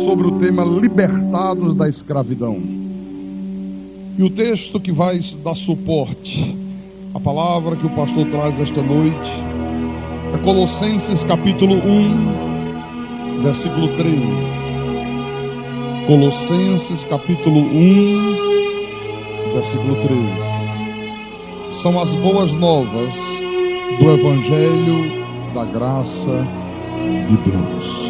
Sobre o tema libertados da escravidão. E o texto que vai dar suporte à palavra que o pastor traz esta noite é Colossenses capítulo 1, versículo 3. Colossenses capítulo 1, versículo 3. São as boas novas do Evangelho da graça de Deus.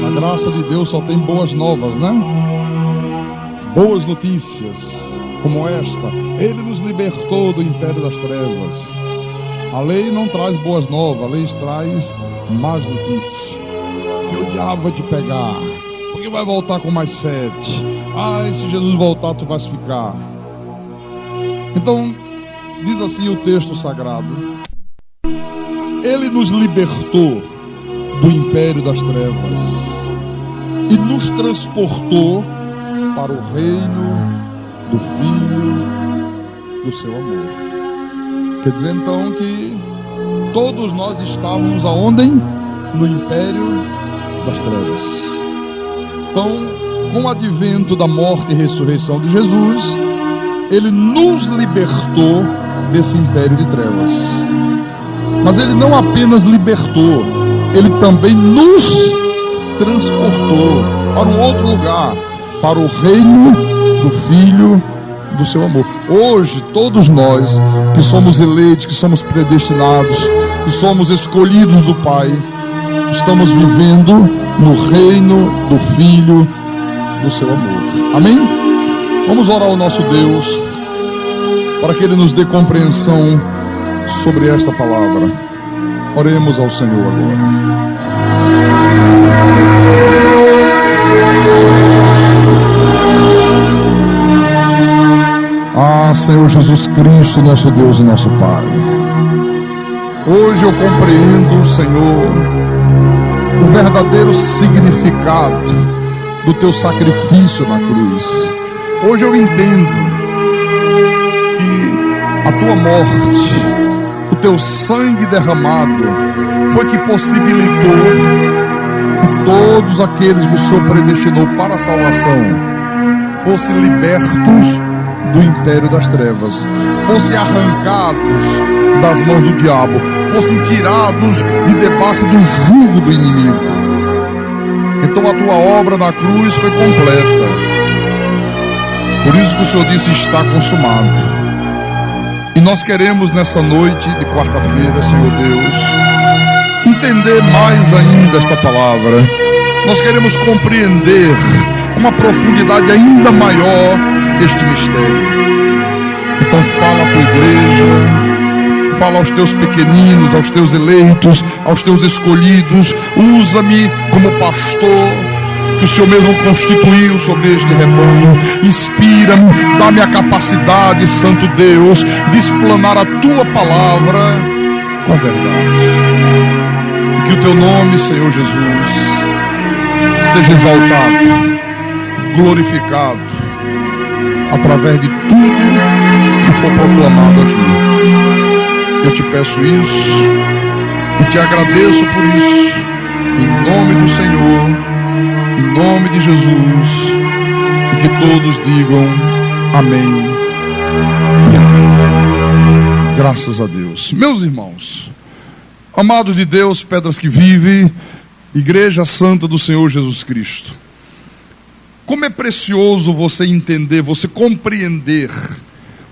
A graça de Deus só tem boas novas, né? Boas notícias como esta. Ele nos libertou do império das trevas. A lei não traz boas novas, a lei traz más notícias. Que o diabo vai te pegar, porque vai voltar com mais 7. Se Jesus voltar, tu vais ficar. Então, diz assim o texto sagrado: Ele nos libertou do império das trevas e nos transportou para o reino do Filho do seu amor. Quer dizer então que todos nós estávamos aonde? No império das trevas. Então, com o advento da morte e ressurreição de Jesus, Ele nos libertou desse império de trevas. Mas Ele não apenas libertou, Ele também nos transportou para um outro lugar, para o reino do Filho do seu amor. Hoje, todos nós que somos eleitos, que somos predestinados, que somos escolhidos do Pai, estamos vivendo no reino do Filho do seu amor. Amém? Vamos orar ao nosso Deus para que Ele nos dê compreensão sobre esta palavra. Oremos ao Senhor agora. Senhor Jesus Cristo, nosso Deus e nosso Pai, hoje eu compreendo, Senhor, o verdadeiro significado do Teu sacrifício na cruz. Hoje eu entendo que a Tua morte, o Teu sangue derramado, foi que possibilitou que todos aqueles que o Senhor predestinou para a salvação fossem libertos do império das trevas, fossem arrancados das mãos do diabo, fossem tirados de debaixo do jugo do inimigo. Então a Tua obra na cruz foi completa. Por isso que o Senhor disse: está consumado. E nós queremos nessa noite de quarta-feira, Senhor Deus, entender mais ainda esta palavra. Nós queremos compreender com uma profundidade ainda maior este mistério. Então fala à Tua igreja, fala aos Teus pequeninos, aos Teus eleitos, aos Teus escolhidos. Usa-me como pastor que o Senhor mesmo constituiu sobre este rebanho. Inspira-me, dá-me a capacidade, Santo Deus, de explanar a Tua palavra com verdade. E que o Teu nome, Senhor Jesus, seja exaltado, glorificado através de tudo que for proclamado aqui. Eu te peço isso e te agradeço por isso, em nome do Senhor, em nome de Jesus, e que todos digam amém e amém. Graças a Deus. Meus irmãos, amados de Deus, pedras que vivem, Igreja Santa do Senhor Jesus Cristo, como é precioso você entender, você compreender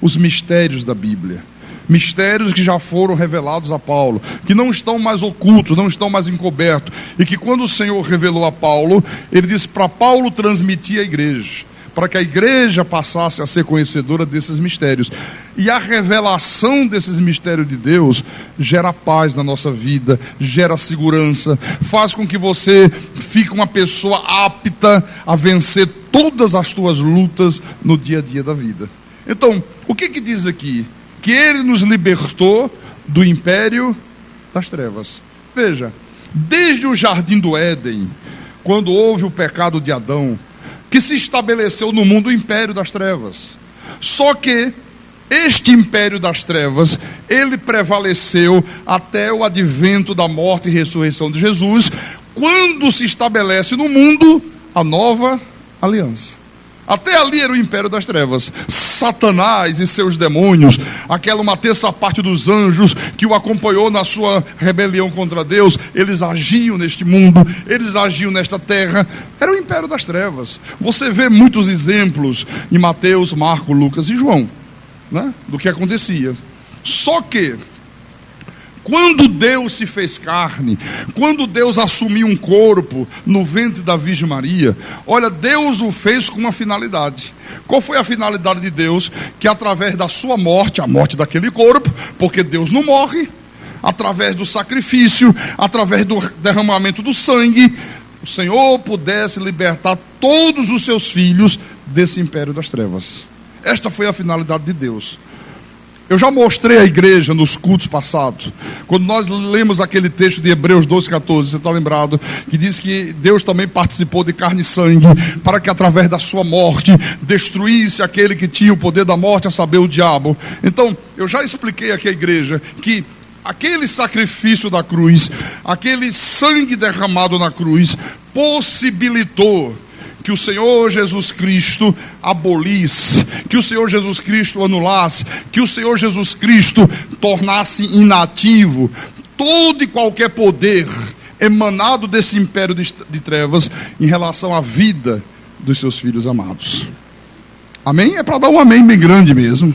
os mistérios da Bíblia. Mistérios que já foram revelados a Paulo, que não estão mais ocultos, não estão mais encobertos. E que quando o Senhor revelou a Paulo, Ele disse para Paulo transmitir à igreja, para que a igreja passasse a ser conhecedora desses mistérios. E a revelação desses mistérios de Deus gera paz na nossa vida, gera segurança, faz com que você fique uma pessoa apta a vencer todas as tuas lutas no dia a dia da vida. Então, o que diz aqui? Que Ele nos libertou do império das trevas. Veja, desde o jardim do Éden, quando houve o pecado de Adão, que se estabeleceu no mundo o império das trevas. Só que este império das trevas, ele prevaleceu até o advento da morte e ressurreição de Jesus, quando se estabelece no mundo a nova aliança. Até ali era o império das trevas. Satanás e seus demônios, aquela uma terça parte dos anjos que o acompanhou na sua rebelião contra Deus, eles agiam neste mundo, eles agiam nesta terra. Era o império das trevas. Você vê muitos exemplos em Mateus, Marcos, Lucas e João, né, do que acontecia. Só que quando Deus se fez carne, quando Deus assumiu um corpo no ventre da Virgem Maria, olha, Deus o fez com uma finalidade. Qual foi a finalidade de Deus? Que através da sua morte, a morte daquele corpo, porque Deus não morre, através do sacrifício, através do derramamento do sangue, o Senhor pudesse libertar todos os seus filhos desse império das trevas. Esta foi a finalidade de Deus. Eu já mostrei à igreja nos cultos passados, quando nós lemos aquele texto de Hebreus 12,14, você está lembrado, que diz que Deus também participou de carne e sangue, para que através da sua morte, destruísse aquele que tinha o poder da morte, a saber, o diabo. Então, eu já expliquei aqui à igreja, que aquele sacrifício da cruz, aquele sangue derramado na cruz, possibilitou que o Senhor Jesus Cristo abolisse, que o Senhor Jesus Cristo anulasse, que o Senhor Jesus Cristo tornasse inativo todo e qualquer poder emanado desse império de trevas em relação à vida dos seus filhos amados. Amém? É para dar um amém bem grande mesmo.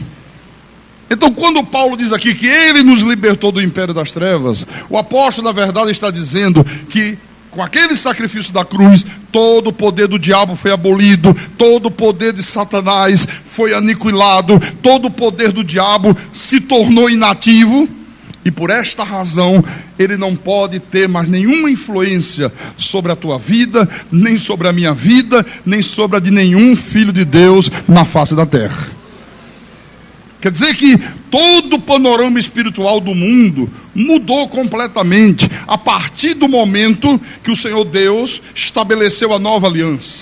Então, quando Paulo diz aqui que ele nos libertou do império das trevas, o apóstolo, na verdade, está dizendo que com aquele sacrifício da cruz, todo o poder do diabo foi abolido, todo o poder de Satanás foi aniquilado, todo o poder do diabo se tornou inativo, e por esta razão, ele não pode ter mais nenhuma influência sobre a tua vida, nem sobre a minha vida, nem sobre a de nenhum filho de Deus na face da terra. Quer dizer que todo o panorama espiritual do mundo mudou completamente a partir do momento que o Senhor Deus estabeleceu a nova aliança.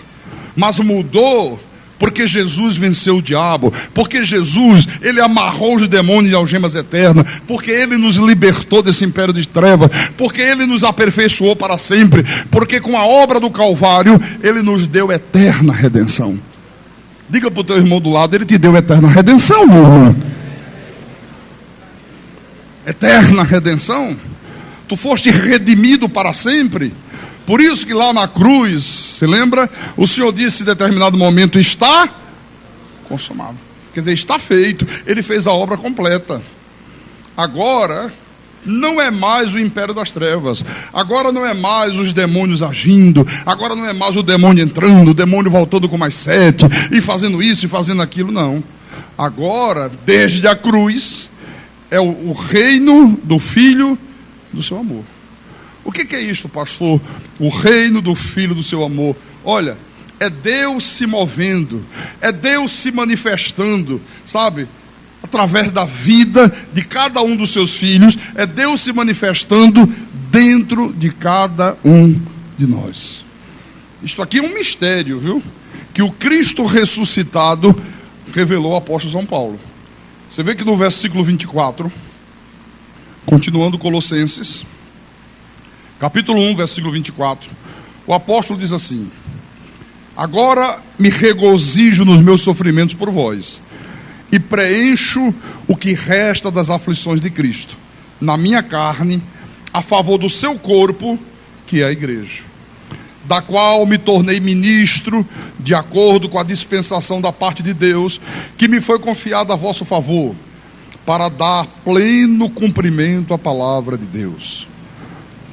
Mas mudou porque Jesus venceu o diabo, porque Jesus, ele amarrou os demônios de algemas eternas, porque ele nos libertou desse império de trevas, porque ele nos aperfeiçoou para sempre, porque com a obra do Calvário, ele nos deu eterna redenção. Diga para o teu irmão do lado, ele te deu eterna redenção, meu irmão. Eterna redenção. Tu foste redimido para sempre. Por isso que lá na cruz, se lembra? O Senhor disse em determinado momento, está consumado. Quer dizer, está feito. Ele fez a obra completa. Agora não é mais o império das trevas, agora não é mais os demônios agindo, agora não é mais o demônio entrando, o demônio voltando com mais sete, e fazendo isso e fazendo aquilo, não. Agora, desde a cruz, é o reino do Filho do seu amor. O que é isto, pastor? O reino do Filho do seu amor. Olha, é Deus se movendo, é Deus se manifestando, sabe? Através da vida de cada um dos seus filhos, é Deus se manifestando dentro de cada um de nós. Isto aqui é um mistério, viu? Que o Cristo ressuscitado revelou ao apóstolo São Paulo. Você vê que no versículo 24, continuando Colossenses, capítulo 1, versículo 24, o apóstolo diz assim: agora me regozijo nos meus sofrimentos por vós, e preencho o que resta das aflições de Cristo, na minha carne, a favor do seu corpo, que é a igreja, da qual me tornei ministro, de acordo com a dispensação da parte de Deus, que me foi confiada a vosso favor, para dar pleno cumprimento à palavra de Deus.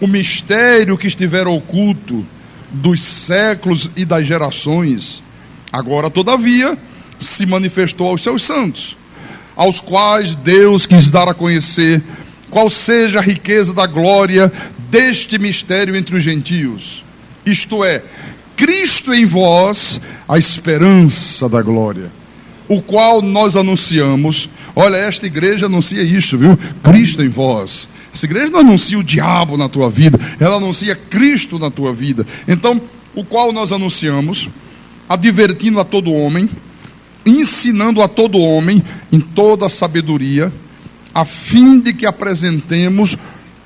O mistério que estiver oculto dos séculos e das gerações, agora, todavia, se manifestou aos seus santos, aos quais Deus quis dar a conhecer qual seja a riqueza da glória deste mistério entre os gentios, isto é, Cristo em vós, a esperança da glória, o qual nós anunciamos. Olha, esta igreja anuncia isso, viu? Cristo em vós. Essa igreja não anuncia o diabo na tua vida, ela anuncia Cristo na tua vida. Então, o qual nós anunciamos, advertindo a todo homem, ensinando a todo homem em toda a sabedoria, a fim de que apresentemos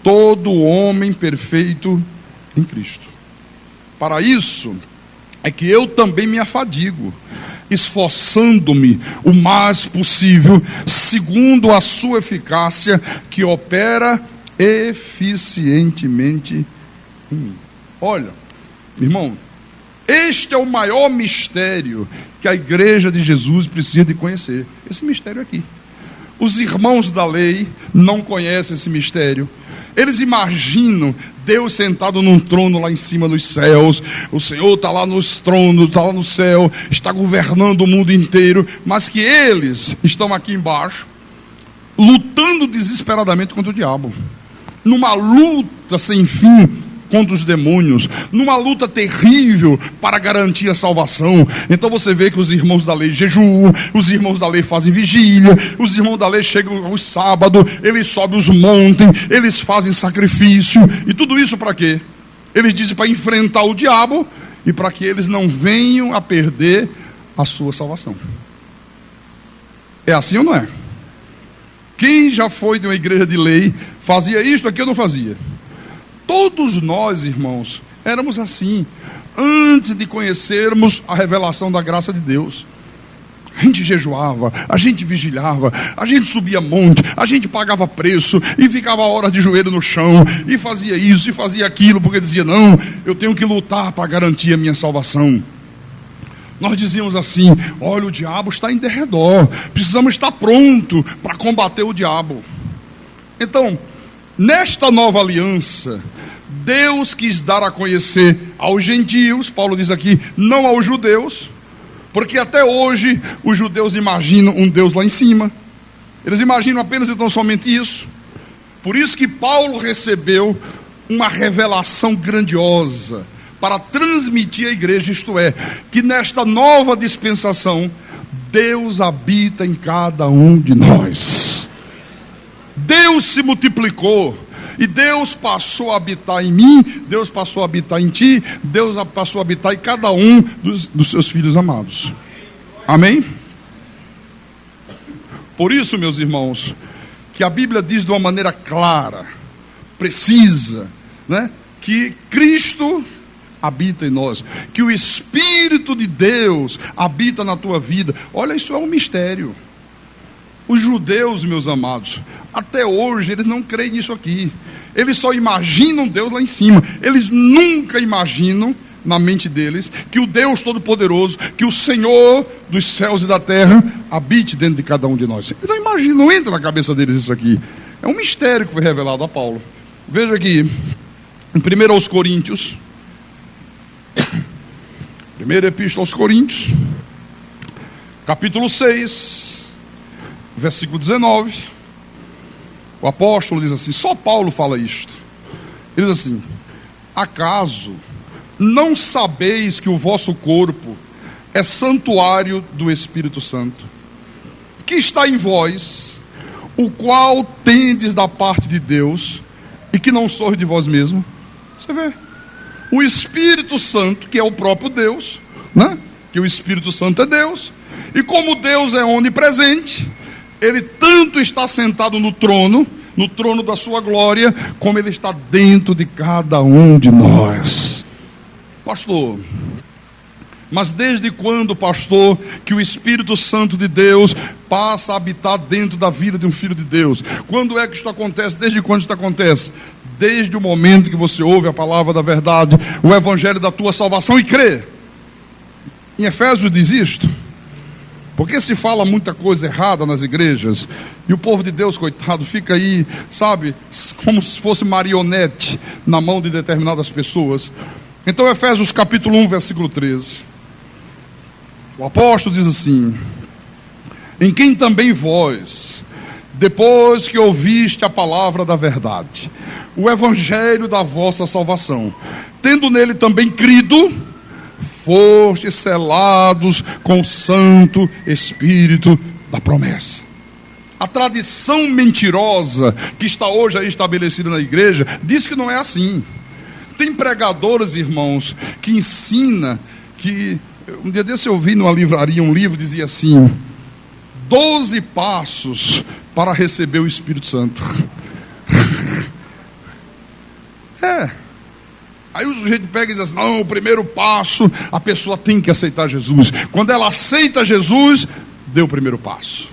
todo homem perfeito em Cristo. Para isso é que eu também me afadigo, esforçando-me o mais possível, segundo a sua eficácia, que opera eficientemente em mim. Olha, irmão, este é o maior mistério que a igreja de Jesus precisa de conhecer. Esse mistério aqui. Os irmãos da lei não conhecem esse mistério. Eles imaginam Deus sentado num trono lá em cima dos céus. O Senhor está lá nos tronos, está lá no céu, está governando o mundo inteiro. Mas que eles estão aqui embaixo, lutando desesperadamente contra o diabo. Numa luta sem fim contra os demônios, numa luta terrível para garantir a salvação. Então você vê que os irmãos da lei jejuam, os irmãos da lei fazem vigília, os irmãos da lei chegam aos sábados, eles sobem os montes, eles fazem sacrifício, e tudo isso para quê? Eles dizem para enfrentar o diabo e para que eles não venham a perder a sua salvação. É assim ou não é? Quem já foi de uma igreja de lei fazia isto, aqui eu não fazia. Todos nós, irmãos, éramos assim, antes de conhecermos a revelação da graça de Deus. A gente jejuava, a gente vigilava, a gente subia monte, a gente pagava preço e ficava horas de joelho no chão, e fazia isso e fazia aquilo, porque dizia, não, eu tenho que lutar para garantir a minha salvação. Nós dizíamos assim, olha, o diabo está em derredor, precisamos estar pronto para combater o diabo. Então, nesta nova aliança, Deus quis dar a conhecer aos gentios, Paulo diz aqui, não aos judeus, porque até hoje os judeus imaginam um Deus lá em cima, eles imaginam apenas e tão somente isso. Por isso que Paulo recebeu uma revelação grandiosa para transmitir à igreja, isto é, que nesta nova dispensação, Deus habita em cada um de nós. Deus se multiplicou, e Deus passou a habitar em mim, Deus passou a habitar em ti, Deus passou a habitar em cada um dos seus filhos amados. Amém? Por isso, meus irmãos, que a Bíblia diz de uma maneira clara, precisa, né, que Cristo habita em nós, que o Espírito de Deus habita na tua vida. Olha, isso é um mistério. Os judeus, meus amados, até hoje eles não creem nisso aqui. Eles só imaginam Deus lá em cima. Eles nunca imaginam na mente deles que o Deus Todo-Poderoso, que o Senhor dos céus e da terra habite dentro de cada um de nós. Eles não imaginam, não entra na cabeça deles isso aqui. É um mistério que foi revelado a Paulo. Veja aqui, em 1 aos Coríntios, primeira epístola aos Coríntios, capítulo 6, versículo 19, o apóstolo diz assim, só Paulo fala isto. Ele diz assim, acaso não sabeis que o vosso corpo é santuário do Espírito Santo, que está em vós, o qual tendes da parte de Deus, e que não sois de vós mesmos? Você vê, o Espírito Santo, que é o próprio Deus, né? Que o Espírito Santo é Deus, e como Deus é onipresente, Ele tanto está sentado no trono da sua glória, como Ele está dentro de cada um de nós. Pastor, mas desde quando, pastor, que o Espírito Santo de Deus passa a habitar dentro da vida de um filho de Deus? Quando é que isso acontece? Desde quando isso acontece? Desde o momento que você ouve a palavra da verdade, o evangelho da tua salvação e crê. Em Efésios diz isto. Porque se fala muita coisa errada nas igrejas, e o povo de Deus, coitado, fica aí, sabe, como se fosse marionete na mão de determinadas pessoas. Então Efésios capítulo 1, versículo 13, o apóstolo diz assim, em quem também vós, depois que ouviste a palavra da verdade, o evangelho da vossa salvação, tendo nele também crido, fostes selados com o Santo Espírito da promessa. A tradição mentirosa que está hoje aí estabelecida na igreja diz que não é assim. Tem pregadores, irmãos, que ensina que... Um dia desse eu vi numa livraria um livro, dizia assim, 12 passos para receber o Espírito Santo. Aí o sujeito pega e diz assim, não, o primeiro passo, a pessoa tem que aceitar Jesus. Quando ela aceita Jesus, deu o primeiro passo.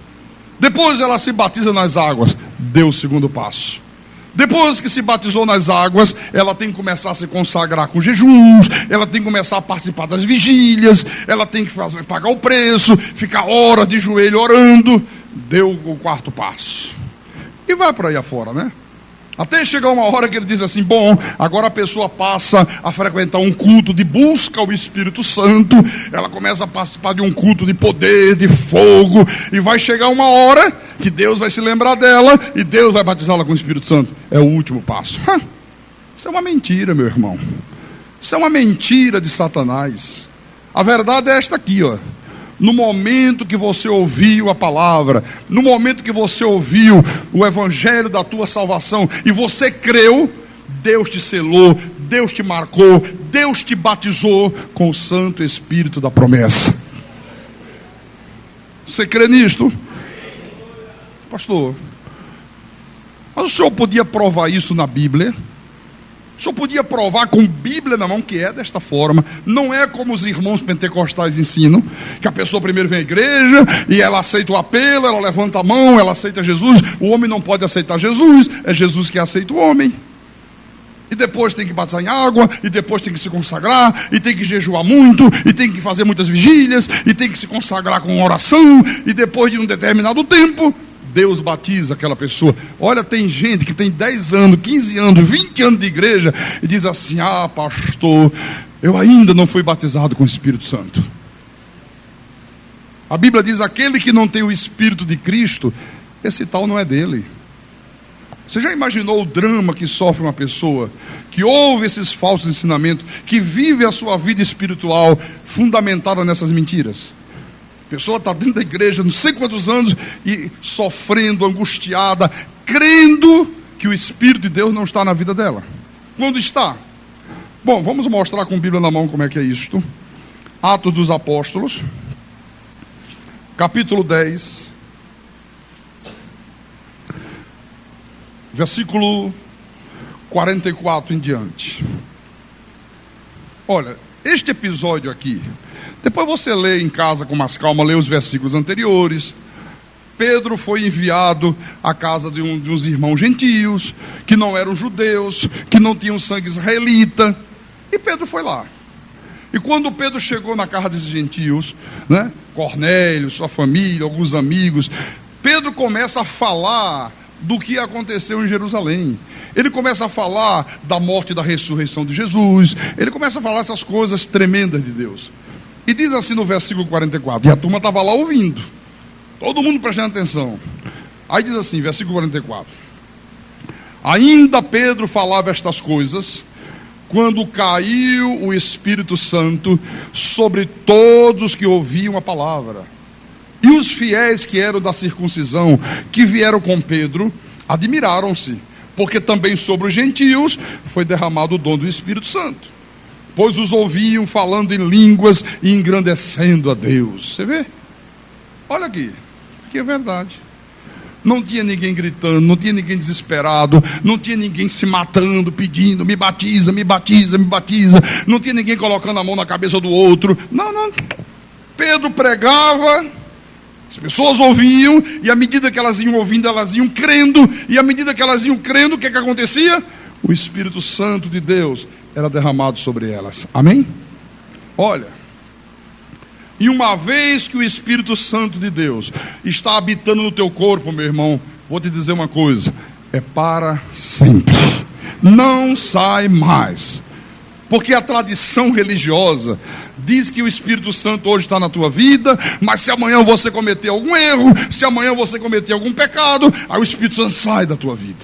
Depois ela se batiza nas águas, deu o segundo passo. Depois que se batizou nas águas, ela tem que começar a se consagrar com jejuns, ela tem que começar a participar das vigílias, ela tem que pagar o preço, ficar horas de joelho orando, deu o quarto passo. E vai por aí afora, né? Até chegar uma hora que ele diz assim, bom, agora a pessoa passa a frequentar um culto de busca ao Espírito Santo, ela começa a participar de um culto de poder, de fogo, e vai chegar uma hora que Deus vai se lembrar dela e Deus vai batizá-la com o Espírito Santo. É o último passo. Isso é uma mentira, meu irmão. Isso é uma mentira de Satanás. A verdade é esta aqui, ó. No momento que você ouviu a palavra, no momento que você ouviu o evangelho da tua salvação e você creu, Deus te selou, Deus te marcou, Deus te batizou com o Santo Espírito da promessa. Você crê nisto? Pastor, mas o senhor podia provar isso na Bíblia? O senhor podia provar com Bíblia na mão que é desta forma. Não é como os irmãos pentecostais ensinam, que a pessoa primeiro vem à igreja e ela aceita o apelo, ela levanta a mão, ela aceita Jesus. O homem não pode aceitar Jesus, é Jesus que aceita o homem. E depois tem que batizar em água, e depois tem que se consagrar, e tem que jejuar muito, e tem que fazer muitas vigílias, e tem que se consagrar com oração, e depois de um determinado tempo, Deus batiza aquela pessoa. Olha, tem gente que tem 10 anos, 15 anos, 20 anos de igreja e diz assim, ah, pastor, eu ainda não fui batizado com o Espírito Santo. A Bíblia diz, aquele que não tem o Espírito de Cristo, esse tal não é dele. Você já imaginou o drama que sofre uma pessoa que ouve esses falsos ensinamentos, que vive a sua vida espiritual fundamentada nessas mentiras? A pessoa está dentro da igreja, não sei quantos anos, e sofrendo, angustiada, crendo que o Espírito de Deus não está na vida dela. Quando está? Bom, vamos mostrar com a Bíblia na mão como é que é isto. Atos dos Apóstolos, capítulo 10, versículo 44 em diante. Olha, este episódio aqui, depois você lê em casa com mais calma, lê os versículos anteriores. Pedro foi enviado à casa de uns irmãos gentios, que não eram judeus, que não tinham sangue israelita, e Pedro foi lá. E quando Pedro chegou na casa desses gentios, né, Cornélio, sua família, alguns amigos, Pedro começa a falar do que aconteceu em Jerusalém. Ele começa a falar da morte e da ressurreição de Jesus. Ele começa a falar essas coisas tremendas de Deus. E diz assim no versículo 44, e a turma estava lá ouvindo, todo mundo prestando atenção. Aí diz assim, versículo 44, ainda Pedro falava estas coisas, quando caiu o Espírito Santo sobre todos que ouviam a palavra. E os fiéis que eram da circuncisão, que vieram com Pedro, admiraram-se, porque também sobre os gentios foi derramado o dom do Espírito Santo. Pois os ouviam falando em línguas e engrandecendo a Deus. Você vê? Olha aqui é verdade. Não tinha ninguém gritando, não tinha ninguém desesperado, não tinha ninguém se matando, pedindo, me batiza, me batiza, me batiza. Não tinha ninguém colocando a mão na cabeça do outro. Não. Pedro pregava, as pessoas ouviam, e à medida que elas iam ouvindo, elas iam crendo, e à medida que elas iam crendo, o que acontecia? O Espírito Santo de Deus era derramado sobre elas. Amém? Olha, e uma vez que o Espírito Santo de Deus está habitando no teu corpo, meu irmão, vou te dizer uma coisa, é para sempre, não sai mais. Porque a tradição religiosa diz que o Espírito Santo hoje está na tua vida, mas se amanhã você cometer algum erro, se amanhã você cometer algum pecado, aí o Espírito Santo sai da tua vida.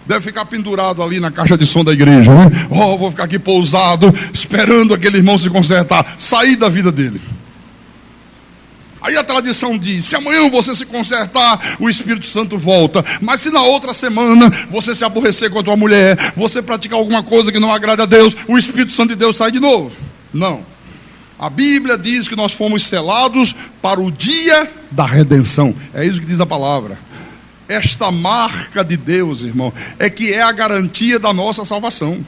Deve ficar pendurado ali na caixa de som da igreja, né? Oh, vou ficar aqui pousado, esperando aquele irmão se consertar, sair da vida dele. Aí a tradição diz, se amanhã você se consertar, o Espírito Santo volta. Mas se na outra semana você se aborrecer com a tua mulher, você praticar alguma coisa que não agrade a Deus, o Espírito Santo de Deus sai de novo. Não. A Bíblia diz que nós fomos selados para o dia da redenção. É isso que diz a palavra. Esta marca de Deus, irmão, é que é a garantia da nossa salvação.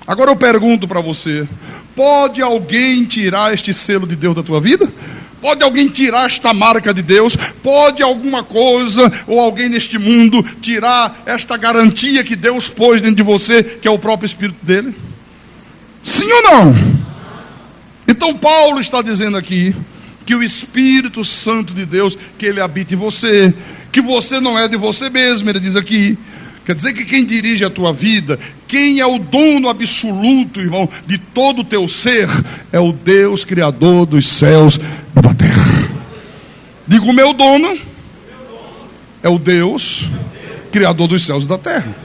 Agora eu pergunto para você: pode alguém tirar este selo de Deus da tua vida? Pode alguém tirar esta marca de Deus? Pode alguma coisa ou alguém neste mundo tirar esta garantia que Deus pôs dentro de você, que é o próprio Espírito dele? Sim ou não? Então Paulo está dizendo aqui que o Espírito Santo de Deus, que ele habita em você, que você não é de você mesmo, ele diz aqui. Quer dizer que quem dirige a tua vida, quem é o dono absoluto, irmão, de todo o teu ser, é o Deus Criador dos céus e da terra. Digo, o meu dono é o Deus Criador dos céus e da terra.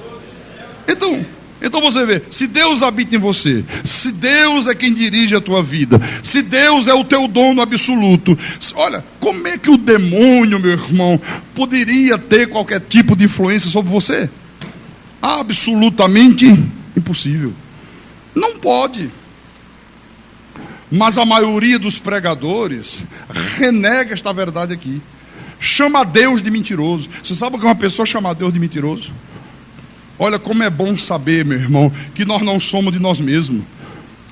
Então você vê, se Deus habita em você, se Deus é quem dirige a tua vida, se Deus é o teu dono absoluto, olha, como é que o demônio, meu irmão, poderia ter qualquer tipo de influência sobre você? Absolutamente impossível. Não pode. Mas a maioria dos pregadores renega esta verdade aqui. Chama Deus de mentiroso. Você sabe o que uma pessoa chama Deus de mentiroso? Olha como é bom saber, meu irmão, que nós não somos de nós mesmos.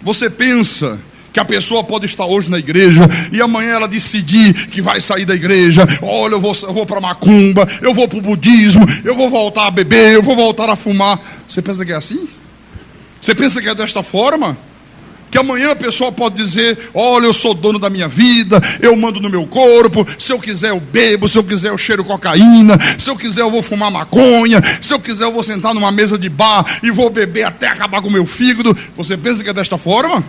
Você pensa que a pessoa pode estar hoje na igreja e amanhã ela decidir que vai sair da igreja. Olha, eu vou para macumba, eu vou para o budismo, eu vou voltar a beber, eu vou voltar a fumar. Você pensa que é assim? Você pensa que é desta forma? Que amanhã a pessoa pode dizer: olha, eu sou dono da minha vida, eu mando no meu corpo, se eu quiser eu bebo, se eu quiser eu cheiro cocaína, se eu quiser eu vou fumar maconha, se eu quiser eu vou sentar numa mesa de bar e vou beber até acabar com o meu fígado. Você pensa que é desta forma?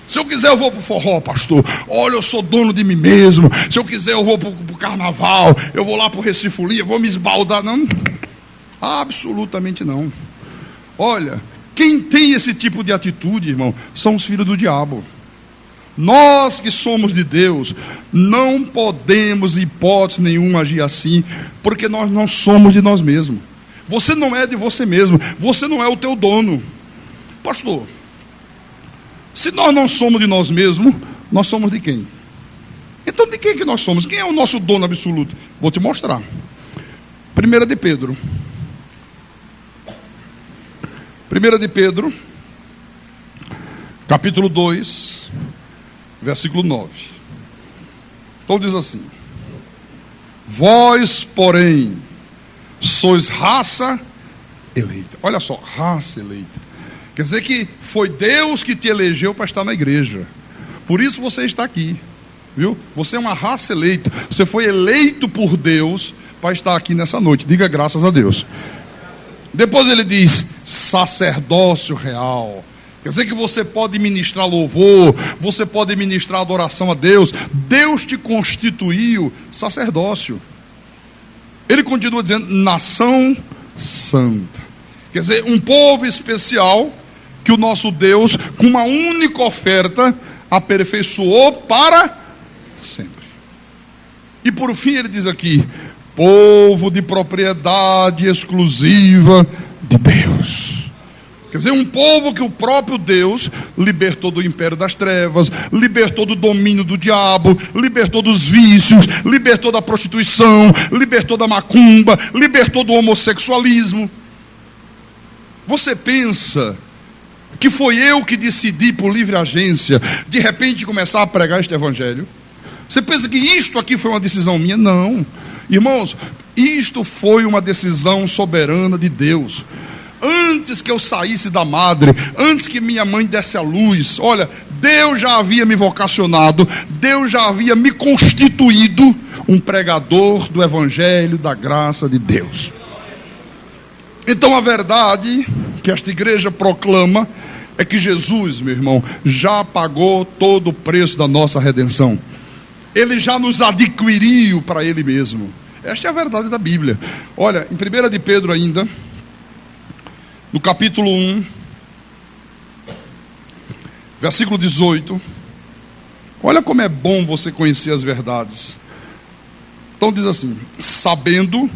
Se eu quiser eu vou para o forró, pastor. Olha, eu sou dono de mim mesmo. Se eu quiser eu vou para o carnaval, eu vou lá para o Recifolia, vou me esbaldar. Não, absolutamente não. Olha, quem tem esse tipo de atitude, irmão, são os filhos do diabo. Nós que somos de Deus, não podemos, em hipótese nenhuma, agir assim, porque nós não somos de nós mesmos. Você não é de você mesmo, você não é o teu dono. Pastor, se nós não somos de nós mesmos, nós somos de quem? Então de quem que nós somos? Quem é o nosso dono absoluto? Vou te mostrar. 1 de Pedro. 1 de Pedro, capítulo 2, versículo 9. Então diz assim: vós, porém, sois raça eleita. Olha só, raça eleita. Quer dizer que foi Deus que te elegeu para estar na igreja. Por isso você está aqui, viu? Você é uma raça eleita. Você foi eleito por Deus para estar aqui nessa noite. Diga graças a Deus. Depois ele diz: sacerdócio real. Quer dizer que você pode ministrar louvor, você pode ministrar adoração a Deus. Deus te constituiu sacerdócio. Ele continua dizendo: nação santa. Quer dizer, um povo especial que o nosso Deus, com uma única oferta, aperfeiçoou para sempre. E por fim ele diz aqui: povo de propriedade exclusiva de Deus. Quer dizer, um povo que o próprio Deus libertou do império das trevas, libertou do domínio do diabo, libertou dos vícios, libertou da prostituição, libertou da macumba, libertou do homossexualismo. Você pensa que foi eu que decidi por livre agência, de repente, começar a pregar este evangelho? Você pensa que isto aqui foi uma decisão minha? Não. Irmãos, isto foi uma decisão soberana de Deus. Antes que eu saísse da madre, antes que minha mãe desse a luz, olha, Deus já havia me vocacionado, Deus já havia me constituído um pregador do evangelho da graça de Deus. Então a verdade que esta igreja proclama é que Jesus, meu irmão, já pagou todo o preço da nossa redenção. Ele já nos adquiriu para Ele mesmo. Esta é a verdade da Bíblia. Olha, em 1 de Pedro ainda, no capítulo 1, versículo 18, olha como é bom você conhecer as verdades. Então diz assim: sabendo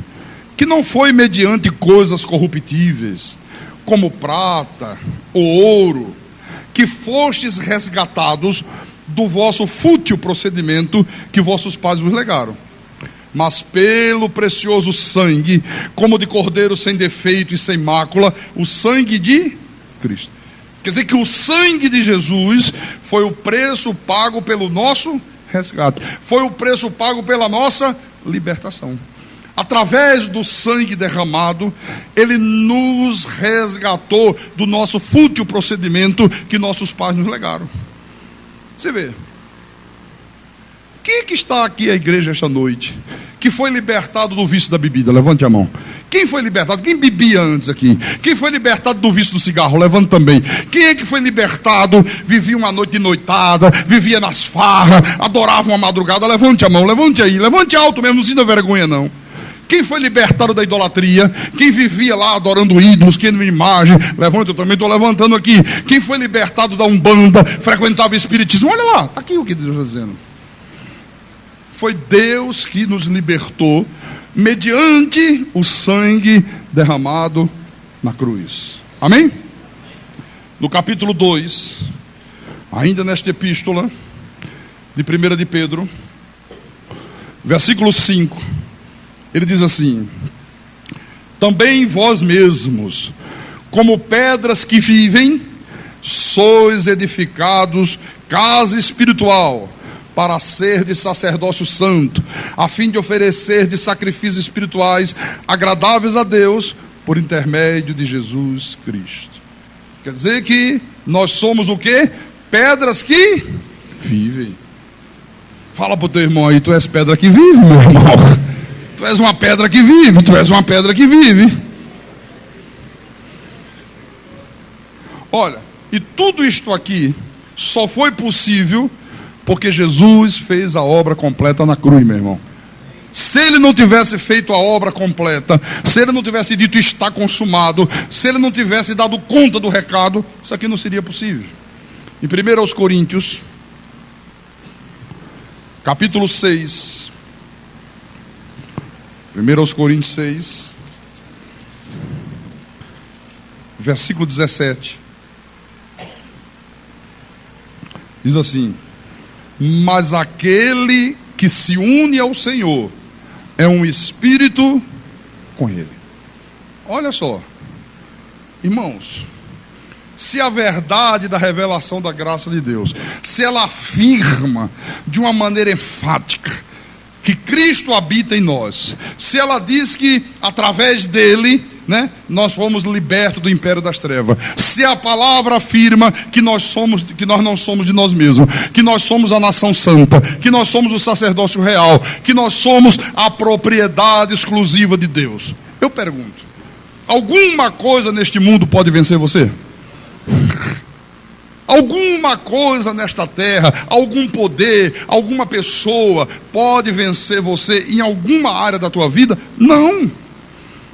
que não foi mediante coisas corruptíveis, como prata ou ouro, que fostes resgatados do vosso fútil procedimento que vossos pais vos legaram, mas pelo precioso sangue, como de cordeiro sem defeito e sem mácula, o sangue de Cristo. Quer dizer que o sangue de Jesus foi o preço pago pelo nosso resgate. Foi o preço pago pela nossa libertação. Através do sangue derramado, Ele nos resgatou do nosso fútil procedimento que nossos pais nos legaram. Você vê. Quem é que está aqui à igreja esta noite que foi libertado do vício da bebida? Levante a mão. Quem foi libertado? Quem bebia antes aqui? Quem foi libertado do vício do cigarro? Levante também. Quem é que foi libertado? Vivia uma noite de noitada, vivia nas farras, adorava uma madrugada? Levante a mão, levante aí, levante alto mesmo, não sinta vergonha não. Quem foi libertado da idolatria? Quem vivia lá adorando ídolos, quem não imagem? Levante, eu também estou levantando aqui. Quem foi libertado da umbanda, frequentava espiritismo? Olha lá, está aqui o que Deus está dizendo. Foi Deus que nos libertou mediante o sangue derramado na cruz. Amém? No capítulo 2, ainda nesta epístola de 1 de Pedro, versículo 5, ele diz assim: também vós mesmos, como pedras que vivem, sois edificados casa espiritual, para ser de sacerdócio santo, a fim de oferecer de sacrifícios espirituais agradáveis a Deus, por intermédio de Jesus Cristo. Quer dizer que nós somos o quê? Pedras que vivem. Fala para o teu irmão aí, tu és pedra que vive, meu irmão. Tu és uma pedra que vive, tu és uma pedra que vive. Olha, e tudo isto aqui só foi possível porque Jesus fez a obra completa na cruz, meu irmão. Se Ele não tivesse feito a obra completa, se Ele não tivesse dito está consumado, se Ele não tivesse dado conta do recado, isso aqui não seria possível. Em 1 Coríntios, capítulo 6, 1 Coríntios 6, versículo 17, diz assim: mas aquele que se une ao Senhor é um espírito com Ele. Olha só, irmãos, se a verdade da revelação da graça de Deus, se ela afirma de uma maneira enfática que Cristo habita em nós, se ela diz que através dele, nós fomos libertos do império das trevas, se a palavra afirma que nós não somos de nós mesmos, que nós somos a nação santa, que nós somos o sacerdócio real, que nós somos a propriedade exclusiva de Deus, eu pergunto, alguma coisa neste mundo pode vencer você? Alguma coisa nesta terra, algum poder, alguma pessoa pode vencer você em alguma área da tua vida? Não.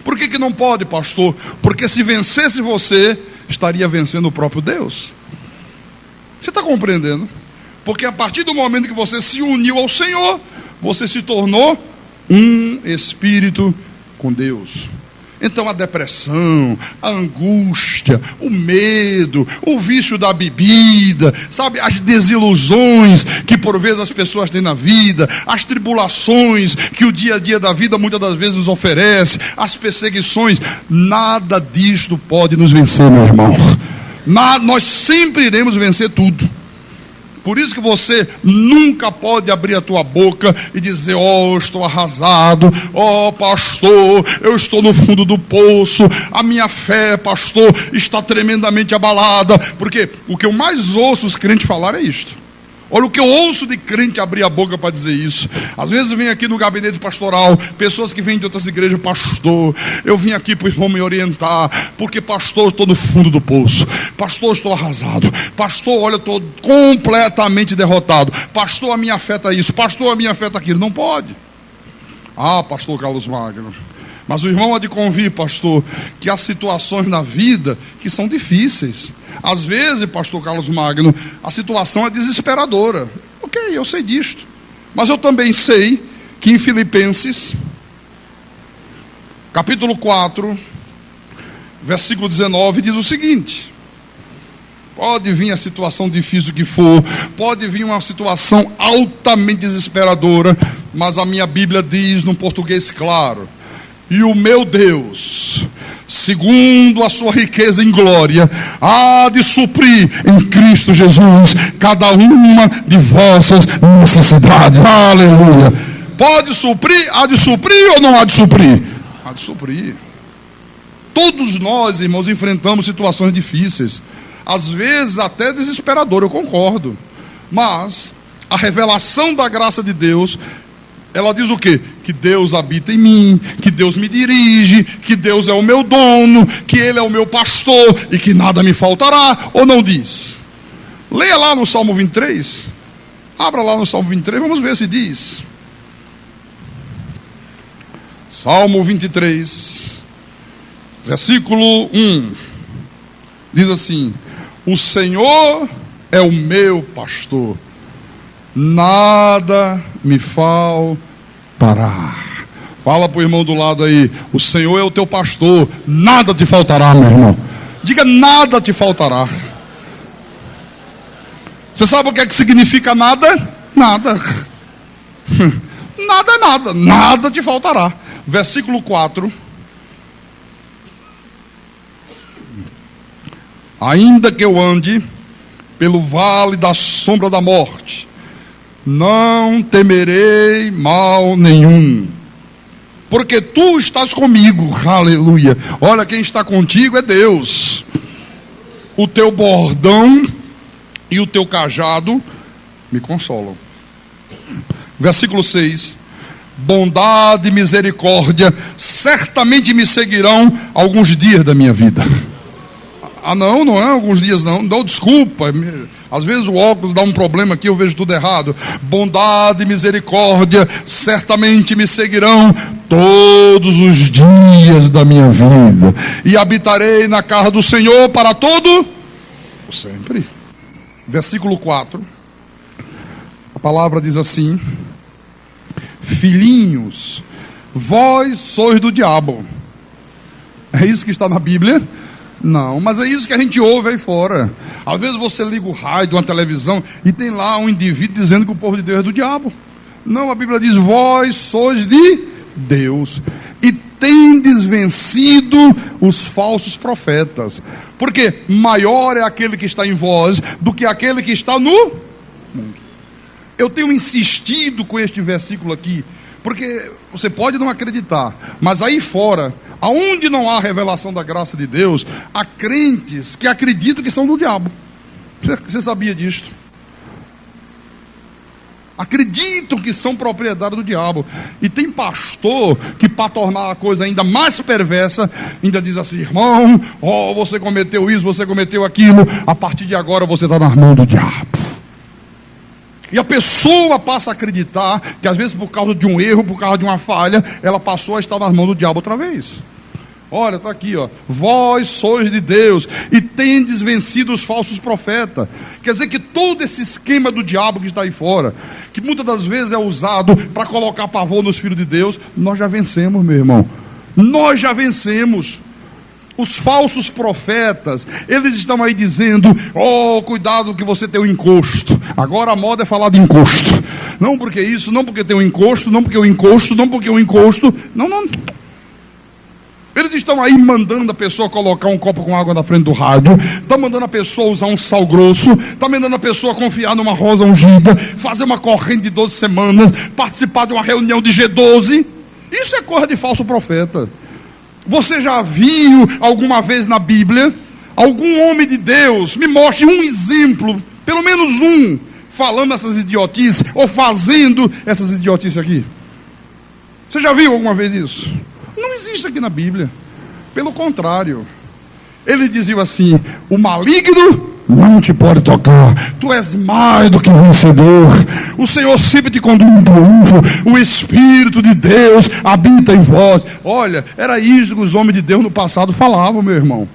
Por que não pode, pastor? Porque se vencesse você, estaria vencendo o próprio Deus. Você está compreendendo? Porque a partir do momento que você se uniu ao Senhor, você se tornou um espírito com Deus. Então a depressão, a angústia, o medo, o vício da bebida, sabe, as desilusões que por vezes as pessoas têm na vida, as tribulações que o dia a dia da vida muitas das vezes nos oferece, as perseguições, nada disto pode nos vencer, meu irmão. Nós sempre iremos vencer tudo. Por isso que você nunca pode abrir a tua boca e dizer: oh, eu estou arrasado, oh, pastor, eu estou no fundo do poço, a minha fé, pastor, está tremendamente abalada. Porque o que eu mais ouço os crentes falar é isto. Olha o que eu ouço de crente abrir a boca para dizer isso. Às vezes vem aqui no gabinete pastoral pessoas que vêm de outras igrejas: pastor, eu vim aqui para o irmão me orientar, porque pastor, eu estou no fundo do poço, pastor, eu estou arrasado, pastor, olha, eu estou completamente derrotado, pastor, a minha fé está isso, pastor, a minha fé está aquilo. Não pode. Ah, pastor Carlos Magno, mas o irmão há de convir, pastor, que há situações na vida que são difíceis. Às vezes, pastor Carlos Magno, a situação é desesperadora. Ok, eu sei disto. Mas eu também sei que em Filipenses, capítulo 4, versículo 19, diz o seguinte: pode vir a situação difícil que for, pode vir uma situação altamente desesperadora, mas a minha Bíblia diz, num português claro: e o meu Deus segundo a sua riqueza em glória, há de suprir em Cristo Jesus cada uma de vossas necessidades. Aleluia. Pode suprir? Há de suprir ou não há de suprir? Há de suprir. Todos nós, irmãos, enfrentamos situações difíceis, às vezes até desesperador, eu concordo. Mas a revelação da graça de Deus, ela diz o quê? Que Deus habita em mim, que Deus me dirige, que Deus é o meu dono, que Ele é o meu pastor e que nada me faltará, ou não diz? Leia lá no Salmo 23, abra lá no Salmo 23, vamos ver se diz. Salmo 23, versículo 1, diz assim: o Senhor é o meu pastor, nada me faltará. Fala para o irmão do lado aí: o Senhor é o teu pastor, nada te faltará, meu irmão. Diga: nada te faltará. Você sabe o que é que significa nada? Nada. Nada é nada, nada te faltará. Versículo 4: ainda que eu ande pelo vale da sombra da morte, não temerei mal nenhum, porque tu estás comigo. Aleluia. Olha, quem está contigo é Deus. O teu bordão e o teu cajado me consolam. Versículo 6: bondade e misericórdia certamente me seguirão alguns dias da minha vida. Ah, não é alguns dias não, desculpa, às vezes o óculos dá um problema aqui, eu vejo tudo errado. Bondade e misericórdia certamente me seguirão todos os dias da minha vida, e habitarei na casa do Senhor para todo sempre. Versículo 4, a palavra diz assim: filhinhos, vós sois do diabo. É isso que está na Bíblia? Não, mas é isso que a gente ouve aí fora. Às vezes você liga o rádio, uma televisão, e tem lá um indivíduo dizendo que o povo de Deus é do diabo. Não, a Bíblia diz: vós sois de Deus, e tendes vencido os falsos profetas, porque maior é aquele que está em vós do que aquele que está no mundo. Eu tenho insistido com este versículo aqui, porque você pode não acreditar, mas aí fora, aonde não há revelação da graça de Deus, há crentes que acreditam que são do diabo. Você sabia disso? Acreditam que são propriedade do diabo. E tem pastor que, para tornar a coisa ainda mais perversa, ainda diz assim: irmão, você cometeu isso, você cometeu aquilo, a partir de agora você está nas mãos do diabo. E a pessoa passa a acreditar que às vezes por causa de um erro, por causa de uma falha, ela passou a estar nas mãos do diabo outra vez. Olha, está aqui, ó: vós sois de Deus e tendes vencido os falsos profetas. Quer dizer que todo esse esquema do diabo que está aí fora, que muitas das vezes é usado para colocar pavor nos filhos de Deus, nós já vencemos, meu irmão. Nós já vencemos. Os falsos profetas, eles estão aí dizendo: cuidado que você tem um encosto. Agora a moda é falar de encosto. Não porque isso, não porque tem um encosto, não porque o encosto, não porque o encosto. Não. Eles estão aí mandando a pessoa colocar um copo com água na frente do rádio, estão mandando a pessoa usar um sal grosso, estão mandando a pessoa confiar numa rosa ungida, fazer uma corrente de 12 semanas, participar de uma reunião de G12. Isso é coisa de falso profeta. Você já viu alguma vez na Bíblia algum homem de Deus? Me mostre um exemplo, pelo menos um, falando essas idiotices ou fazendo essas idiotices aqui. Você já viu alguma vez isso? Não existe aqui na Bíblia. Pelo contrário, ele dizia assim: o maligno não te pode tocar, tu és mais do que vencedor, o Senhor sempre te conduz em triunfo, o Espírito de Deus habita em vós. Olha, era isso que os homens de Deus no passado falavam, meu irmão.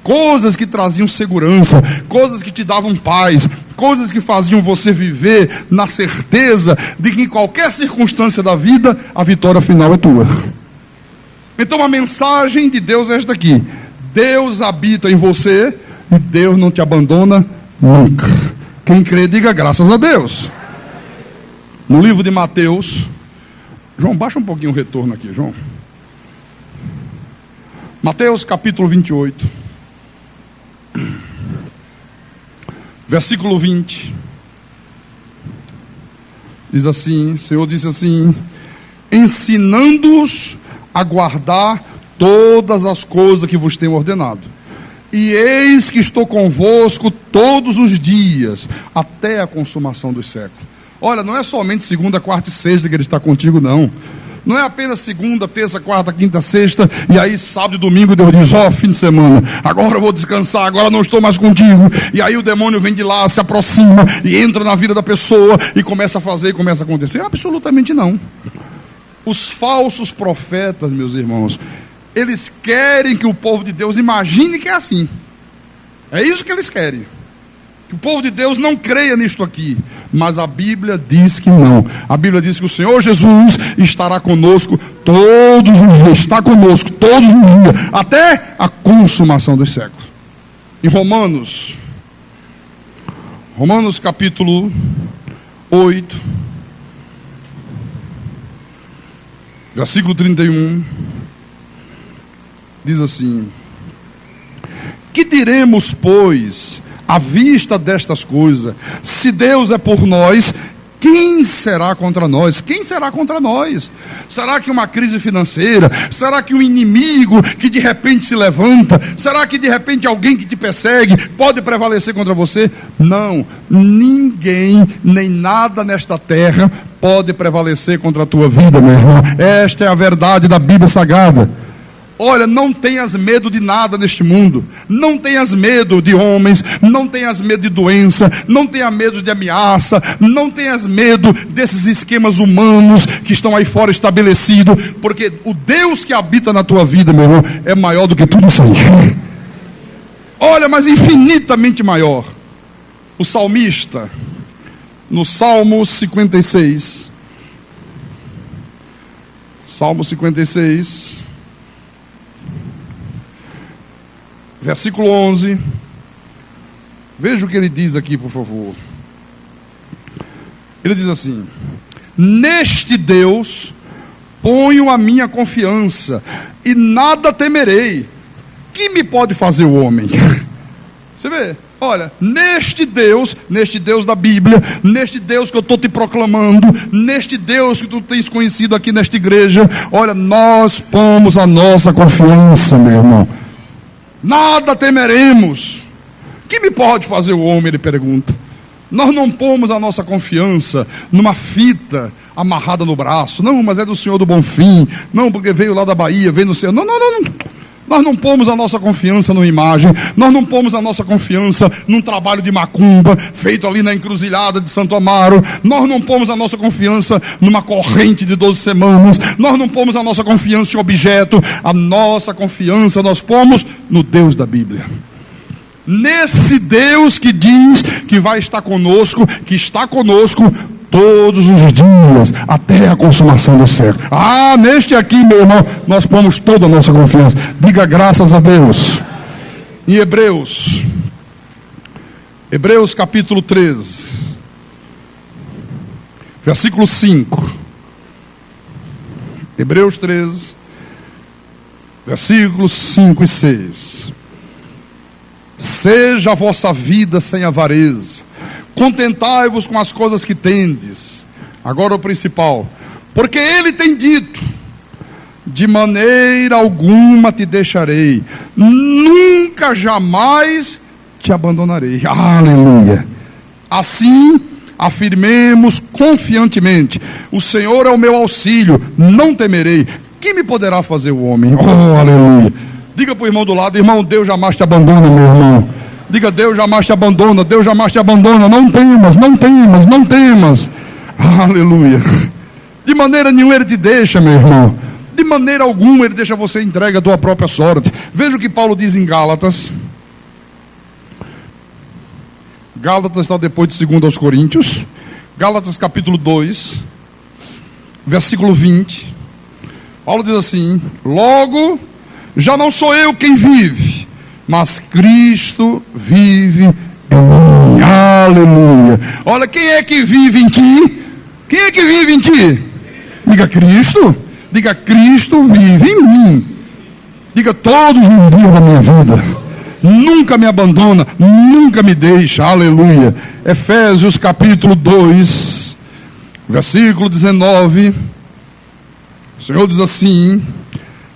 Coisas que traziam segurança, coisas que te davam paz, coisas que faziam você viver na certeza de que em qualquer circunstância da vida, a vitória final é tua. Então a mensagem de Deus é esta aqui: Deus habita em você e Deus não te abandona nunca. Quem crê, diga graças a Deus. No livro de Mateus, João, baixa um pouquinho o retorno aqui, João. Mateus capítulo 28, versículo 20, diz assim, o Senhor disse assim: ensinando-os a guardar todas as coisas que vos tenho ordenado. E eis que estou convosco todos os dias, até a consumação dos séculos. Olha, não é somente segunda, quarta e sexta que Ele está contigo, não. Não é apenas segunda, terça, quarta, quinta, sexta, e aí sábado e domingo Deus diz, fim de semana, agora eu vou descansar, agora não estou mais contigo. E aí o demônio vem de lá, se aproxima e entra na vida da pessoa e começa a fazer e começa a acontecer. Absolutamente não. Os falsos profetas, meus irmãos, eles querem que o povo de Deus imagine que é assim. É isso que eles querem. Que o povo de Deus não creia nisto aqui. Mas a Bíblia diz que não. A Bíblia diz que o Senhor Jesus estará conosco todos os dias. Está conosco todos os dias. Até a consumação dos séculos. Em Romanos capítulo 8, versículo 31, diz assim: que diremos, pois, à vista destas coisas? Se Deus é por nós, quem será contra nós? Quem será contra nós? Será que uma crise financeira? Será que um inimigo que de repente se levanta? Será que de repente alguém que te persegue pode prevalecer contra você? Não, ninguém, nem nada nesta terra pode prevalecer contra a tua vida, meu irmão. Esta é a verdade da Bíblia Sagrada. Olha, não tenhas medo de nada neste mundo. Não tenhas medo de homens, não tenhas medo de doença, não tenhas medo de ameaça, não tenhas medo desses esquemas humanos que estão aí fora estabelecidos, porque o Deus que habita na tua vida, meu irmão, é maior do que tudo isso aí. Olha, mas infinitamente maior. O salmista, no Salmo 56, Salmo 56, versículo 11, veja o que ele diz aqui, por favor. Ele diz assim: neste Deus ponho a minha confiança, e nada temerei. Que me pode fazer o homem? Você vê? Olha, neste Deus da Bíblia, neste Deus que eu estou te proclamando, neste Deus que tu tens conhecido aqui nesta igreja, olha, nós pomos a nossa confiança, meu irmão. Nada temeremos. Que me pode fazer o homem? Ele pergunta. Nós não pomos a nossa confiança numa fita amarrada no braço. Não, mas é do Senhor do Bonfim. Não, porque veio lá da Bahia, veio no céu. Não. Nós não pomos a nossa confiança numa imagem. Nós não pomos a nossa confiança num trabalho de macumba feito ali na encruzilhada de Santo Amaro. Nós não pomos a nossa confiança numa corrente de 12 semanas. Nós não pomos a nossa confiança em objeto. A nossa confiança nós pomos no Deus da Bíblia. Nesse Deus que diz que vai estar conosco, que está conosco todos os dias, até a consumação do século. Neste aqui, meu irmão, nós pomos toda a nossa confiança. Diga graças a Deus. Em Hebreus capítulo 13, versículo 5. Hebreus 13, versículos 5 e 6. Seja a vossa vida sem avareza, contentai-vos com as coisas que tendes. Agora o principal, porque ele tem dito: de maneira alguma te deixarei, nunca jamais te abandonarei. Aleluia. Assim afirmemos confiantemente: o Senhor é o meu auxílio, não temerei. Que me poderá fazer o homem? Aleluia. Diga para o irmão do lado: irmão, Deus jamais te abandona, meu irmão. Diga: Deus jamais te abandona, Deus jamais te abandona. Não temas. Aleluia. De maneira nenhuma ele te deixa, meu irmão. De maneira alguma ele deixa você entregue a tua própria sorte. Veja o que Paulo diz em Gálatas. Gálatas está depois de 2 aos Coríntios. Gálatas capítulo 2, versículo 20. Paulo diz assim: logo, já não sou eu quem vive, mas Cristo vive em mim. Aleluia. Olha, quem é que vive em ti? Quem é que vive em ti? Diga: Cristo. Diga: Cristo vive em mim. Diga: todos os dias da minha vida. Nunca me abandona, nunca me deixa. Aleluia. Efésios capítulo 2, versículo 19. O Senhor diz assim: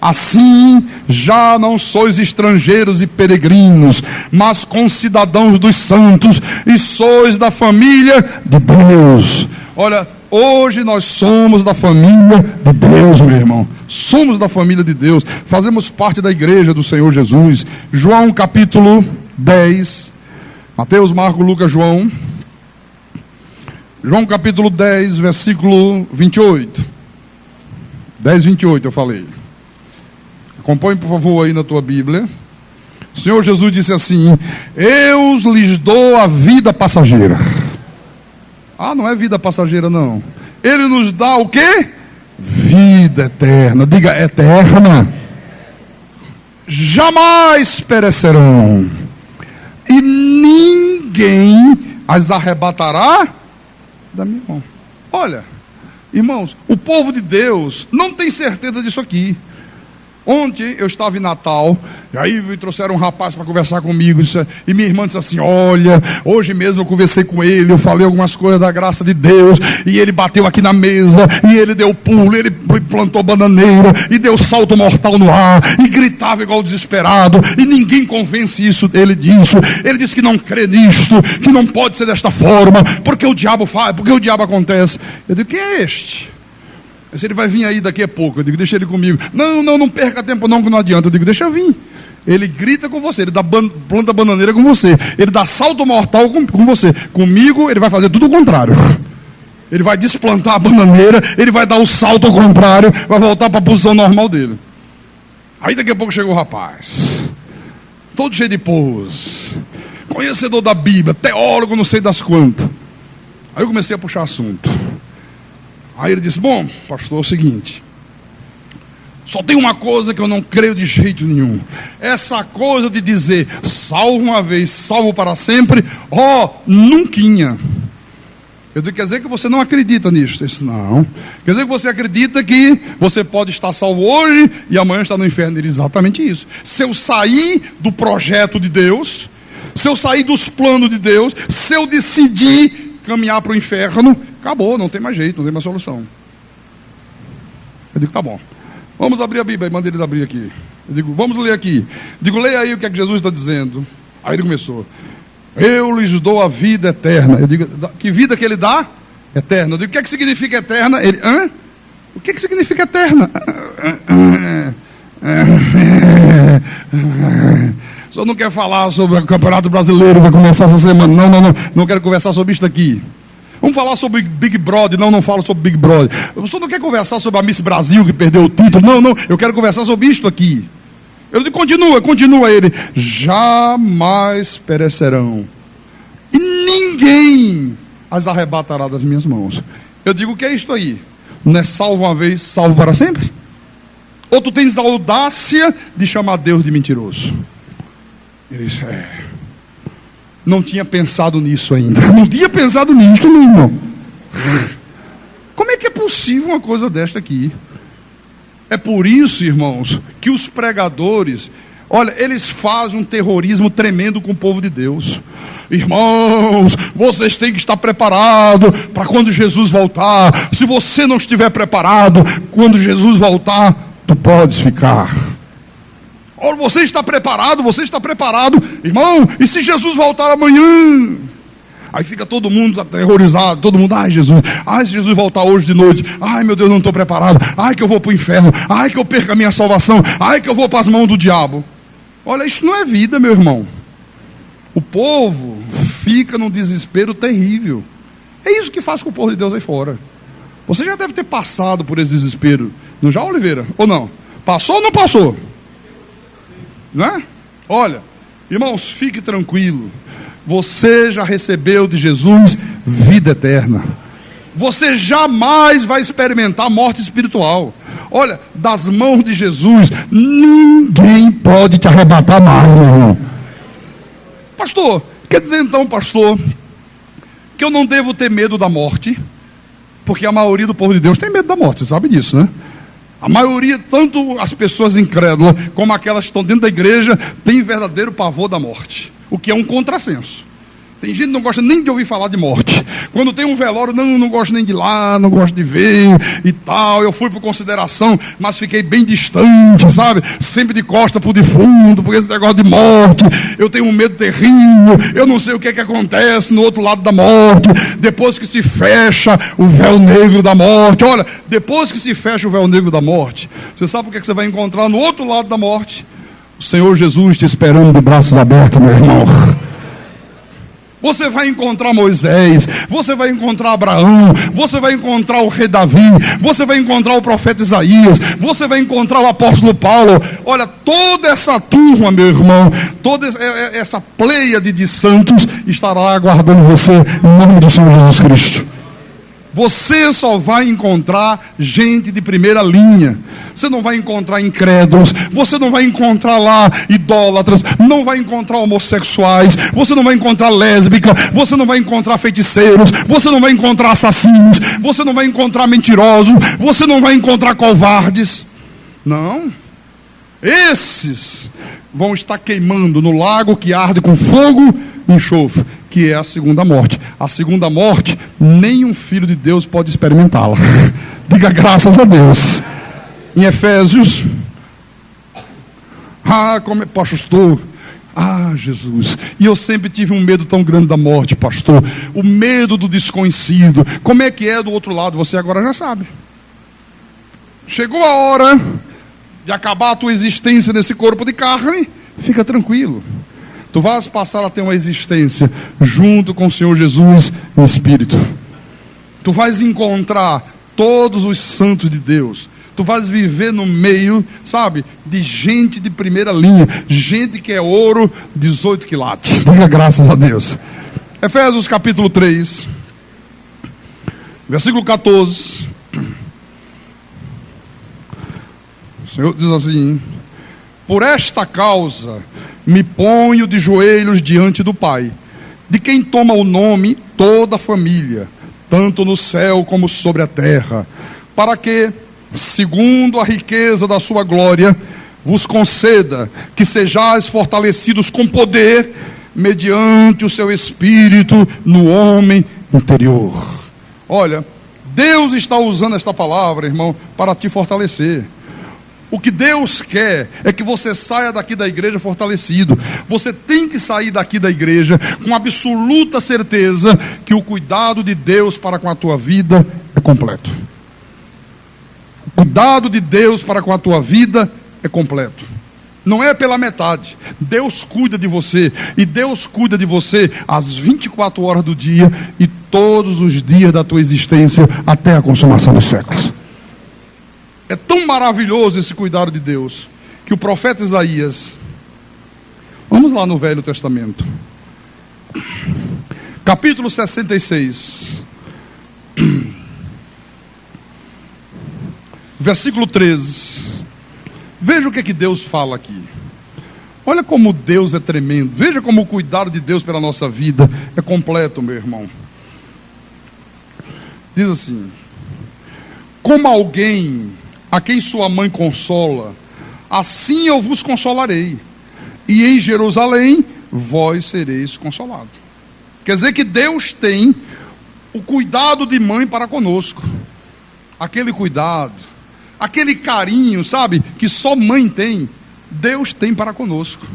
assim já não sois estrangeiros e peregrinos, mas concidadãos dos santos, e sois da família de Deus. Olha, hoje nós somos da família de Deus, meu irmão. Somos da família de Deus. Fazemos parte da igreja do Senhor Jesus. João capítulo 10. Mateus, Marcos, Lucas, João. João capítulo 10, versículo 28. 10, 28 eu falei. Acompanhe por favor aí na tua Bíblia. O Senhor Jesus disse assim: eu lhes dou a vida passageira. Ah, não é vida passageira não. Ele nos dá o quê? Vida eterna. Diga: eterna. Jamais perecerão, e ninguém as arrebatará da minha mão. Olha, irmãos, o povo de Deus não tem certeza disso aqui. Ontem eu estava em Natal, e aí me trouxeram um rapaz para conversar comigo, e minha irmã disse assim: olha, hoje mesmo eu conversei com ele, eu falei algumas coisas da graça de Deus, e ele bateu aqui na mesa, e ele deu pulo, ele plantou bananeira, e deu salto mortal no ar, e gritava igual desesperado, e ninguém convence ele disso. Ele disse que não crê nisto, que não pode ser desta forma, porque o diabo faz, porque o diabo acontece. Eu digo: quem é este? Se ele vai vir aí daqui a pouco, eu digo: deixa ele comigo. Não perca tempo não, que não adianta. Eu digo: deixa eu vir. Ele grita com você, ele dá planta bananeira com você, ele dá salto mortal com você. Comigo ele vai fazer tudo o contrário. Ele vai desplantar a bananeira, ele vai dar o salto ao contrário, vai voltar para a posição normal dele. Aí daqui a pouco chegou o rapaz, todo cheio de pose, conhecedor da Bíblia, teólogo não sei das quantas. Aí eu comecei a puxar assunto. Aí ele disse: bom, pastor, é o seguinte, só tem uma coisa que eu não creio de jeito nenhum. Essa coisa de dizer salvo uma vez, salvo para sempre, nunquinha. Eu digo: quer dizer que você não acredita nisso? Eu disse: não. Quer dizer que você acredita que você pode estar salvo hoje e amanhã estar no inferno? Ele: exatamente isso. Se eu sair do projeto de Deus, se eu sair dos planos de Deus, se eu decidir caminhar para o inferno, acabou, não tem mais jeito, não tem mais solução. Eu digo: tá bom, vamos abrir a Bíblia. Aí manda ele abrir aqui. Eu digo: vamos ler aqui. Eu digo: leia aí o que é que Jesus está dizendo. Aí ele começou: eu lhes dou a vida eterna. Eu digo: que vida que ele dá? Eterna. Eu digo: o que é que significa eterna? Ele: hã? O que é que significa eterna? O senhor não quer falar sobre o Campeonato Brasileiro, vai começar essa semana. Não quero conversar sobre isso aqui. Vamos falar sobre Big Brother. Não falo sobre Big Brother. O senhor não quer conversar sobre a Miss Brasil que perdeu o título? Não, eu quero conversar sobre isto aqui. Eu digo: continua ele. Jamais perecerão, e ninguém as arrebatará das minhas mãos. Eu digo: o que é isto aí? Não é salvo uma vez, salvo para sempre? Ou tu tens a audácia de chamar Deus de mentiroso? Ele disse: não tinha pensado nisso ainda. Não tinha pensado nisso, meu irmão. Como é que é possível uma coisa desta aqui? É por isso, irmãos, que os pregadores, olha, eles fazem um terrorismo tremendo com o povo de Deus. Irmãos, vocês têm que estar preparados para quando Jesus voltar. Se você não estiver preparado, quando Jesus voltar, tu podes ficar. Ora, você está preparado, irmão, e se Jesus voltar amanhã? Aí fica todo mundo aterrorizado, todo mundo: ai Jesus, se Jesus voltar hoje de noite, ai meu Deus, não estou preparado, ai que eu vou para o inferno, ai que eu perco a minha salvação, ai que eu vou para as mãos do diabo. Olha, isso não é vida, meu irmão. O povo fica num desespero terrível. É isso que faz com o povo de Deus aí fora. Você já deve ter passado por esse desespero, não já, Oliveira? Ou não? Passou ou não passou? Não é? Olha, irmãos, fique tranquilo. Você já recebeu de Jesus vida eterna. Você jamais vai experimentar morte espiritual. Olha, das mãos de Jesus, ninguém pode te arrebatar mais, meu irmão. Pastor, quer dizer então, pastor, que eu não devo ter medo da morte? Porque a maioria do povo de Deus tem medo da morte, você sabe disso, né? A maioria, tanto as pessoas incrédulas como aquelas que estão dentro da igreja, tem verdadeiro pavor da morte, o que é um contrassenso. Tem gente que não gosta nem de ouvir falar de morte. Quando tem um velório, não gosto nem de ir lá, não gosto de ver e tal. Eu fui por consideração, mas fiquei bem distante, sabe? Sempre de costa pro defunto, porque esse negócio de morte, eu tenho um medo terrível, eu não sei o que é que acontece no outro lado da morte, depois que se fecha o véu negro da morte. Olha, depois que se fecha o véu negro da morte, você sabe o que é que você vai encontrar no outro lado da morte? O Senhor Jesus te esperando de braços abertos, meu irmão. Você vai encontrar Moisés, você vai encontrar Abraão, você vai encontrar o rei Davi, você vai encontrar o profeta Isaías, você vai encontrar o apóstolo Paulo. Olha, toda essa turma, meu irmão, toda essa pleiade de santos estará aguardando você em nome do Senhor Jesus Cristo. Você só vai encontrar gente de primeira linha. Você não vai encontrar incrédulos, você não vai encontrar lá idólatras, não vai encontrar homossexuais, você não vai encontrar lésbica, você não vai encontrar feiticeiros, você não vai encontrar assassinos, você não vai encontrar mentirosos, você não vai encontrar covardes. Não. Esses vão estar queimando no lago que arde com fogo e enxofre, que é a segunda morte. A segunda morte, nenhum filho de Deus pode experimentá-la. Diga graças a Deus. Em Efésios, como é, pastor, Jesus, e eu sempre tive um medo tão grande da morte, pastor, o medo do desconhecido. Como é que é do outro lado? Você agora já sabe. Chegou a hora de acabar a tua existência nesse corpo de carne, fica tranquilo. Tu vais passar a ter uma existência junto com o Senhor Jesus no Espírito. Tu vais encontrar todos os santos de Deus. Tu vais viver no meio, sabe, de gente de primeira linha, gente que é ouro 18 quilates. Diga graças a Deus. Efésios capítulo 3, versículo 14. O Senhor diz assim: por esta causa me ponho de joelhos diante do Pai, de quem toma o nome toda a família, tanto no céu como sobre a terra, para que, segundo a riqueza da sua glória, vos conceda que sejais fortalecidos com poder, mediante o seu Espírito no homem interior. Olha, Deus está usando esta palavra, irmão, para te fortalecer. O que Deus quer é que você saia daqui da igreja fortalecido. Você tem que sair daqui da igreja com absoluta certeza que o cuidado de Deus para com a tua vida é completo. O cuidado de Deus para com a tua vida é completo. Não é pela metade. Deus cuida de você. E Deus cuida de você às 24 horas do dia e todos os dias da tua existência até a consumação dos séculos. É tão maravilhoso esse cuidado de Deus, que o profeta Isaías, vamos lá no Velho Testamento, capítulo 66, versículo 13, veja o que Deus fala aqui. Olha como Deus é tremendo, veja como o cuidado de Deus pela nossa vida é completo, meu irmão. Diz assim: como alguém a quem sua mãe consola, assim eu vos consolarei, e em Jerusalém vós sereis consolados. Quer dizer que Deus tem o cuidado de mãe para conosco, aquele cuidado, aquele carinho, sabe, que só mãe tem, Deus tem para conosco.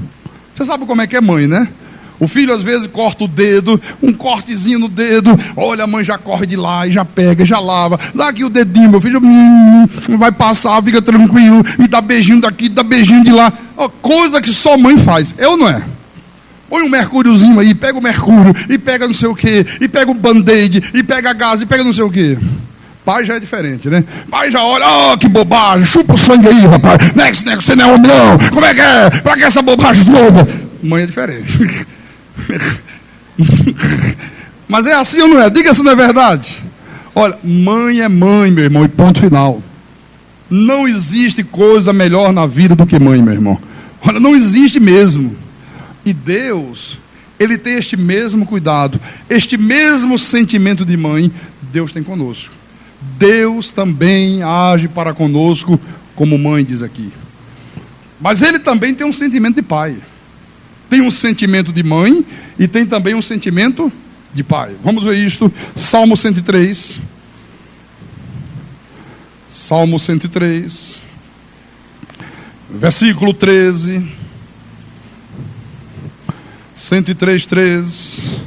Você sabe como é que é mãe, né? O filho às vezes corta o dedo, um cortezinho no dedo, olha, a mãe já corre de lá e já pega, já lava, dá aqui o dedinho, meu filho, vai passar, fica tranquilo, e dá beijinho daqui, dá beijinho de lá, coisa que só mãe faz, eu não é? Põe um mercúriozinho aí, pega o mercúrio, e pega não sei o que, e pega o band-aid, e pega gás, e pega não sei o que. Pai já é diferente, né? Pai já olha, que bobagem, chupa o sangue aí, rapaz, next, você não é homem não, como é que é? Pra que essa bobagem toda? Mãe é diferente. Mas é assim ou não é? Diga se não é verdade. Olha, mãe é mãe, meu irmão, e ponto final. Não existe coisa melhor na vida do que mãe, meu irmão. Olha, não existe mesmo. E Deus, Ele tem este mesmo cuidado, este mesmo sentimento de mãe, Deus tem conosco. Deus também age para conosco como mãe, diz aqui. Mas ele também tem um sentimento de pai. Tem um sentimento de mãe e tem também um sentimento de pai. Vamos ver isto. Salmo 103. Salmo 103. Versículo 13. 103, 13.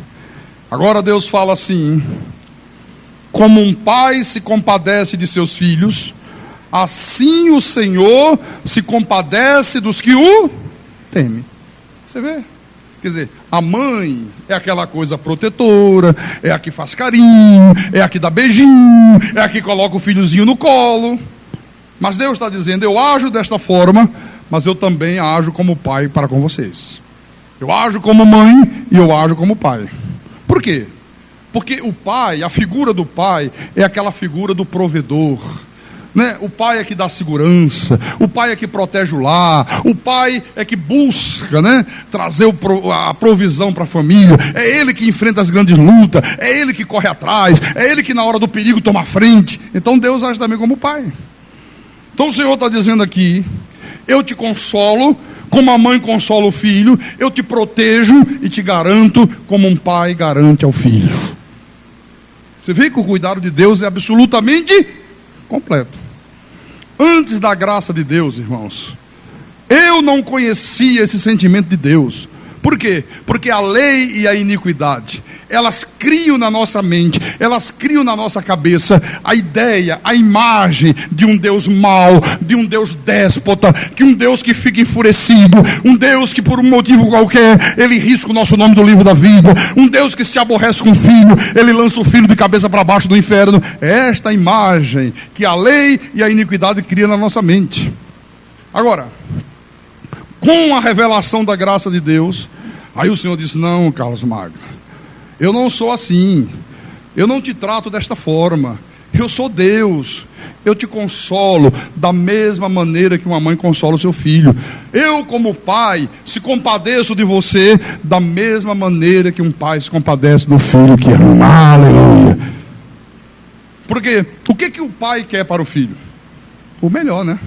Agora Deus fala assim: como um pai se compadece de seus filhos, assim o Senhor se compadece dos que o temem. Você vê? Quer dizer, a mãe é aquela coisa protetora, é a que faz carinho, é a que dá beijinho, é a que coloca o filhozinho no colo. Mas Deus está dizendo: eu ajo desta forma, mas eu também ajo como pai para com vocês. Eu ajo como mãe e eu ajo como pai. Por quê? Porque o pai, a figura do pai, é aquela figura do provedor. Né? O pai é que dá segurança, o pai é que protege o lar, o pai é que busca, né, trazer a provisão para a família, é ele que enfrenta as grandes lutas, é ele que corre atrás, é ele que na hora do perigo toma a frente. Então Deus age também como pai. Então o Senhor está dizendo aqui: eu te consolo como a mãe consola o filho, eu te protejo e te garanto como um pai garante ao filho. Você vê que o cuidado de Deus é absolutamente completo. Antes da graça de Deus, irmãos, eu não conhecia esse sentimento de Deus. Por quê? Porque a lei e a iniquidade, elas criam na nossa mente, elas criam na nossa cabeça a ideia, a imagem de um Deus mau, de um Deus déspota, que um Deus que fica enfurecido, um Deus que por um motivo qualquer, ele risca o nosso nome do livro da vida, um Deus que se aborrece com o filho, ele lança o filho de cabeça para baixo do inferno. É esta imagem que a lei e a iniquidade criam na nossa mente. Agora, com a revelação da graça de Deus, aí o Senhor disse: não, Carlos Magno, eu não sou assim, eu não te trato desta forma, eu sou Deus, eu te consolo da mesma maneira que uma mãe consola o seu filho. Eu, como pai, se compadeço de você da mesma maneira que um pai se compadece do filho que ama. Aleluia. Porque o que o pai quer para o filho? O melhor, né?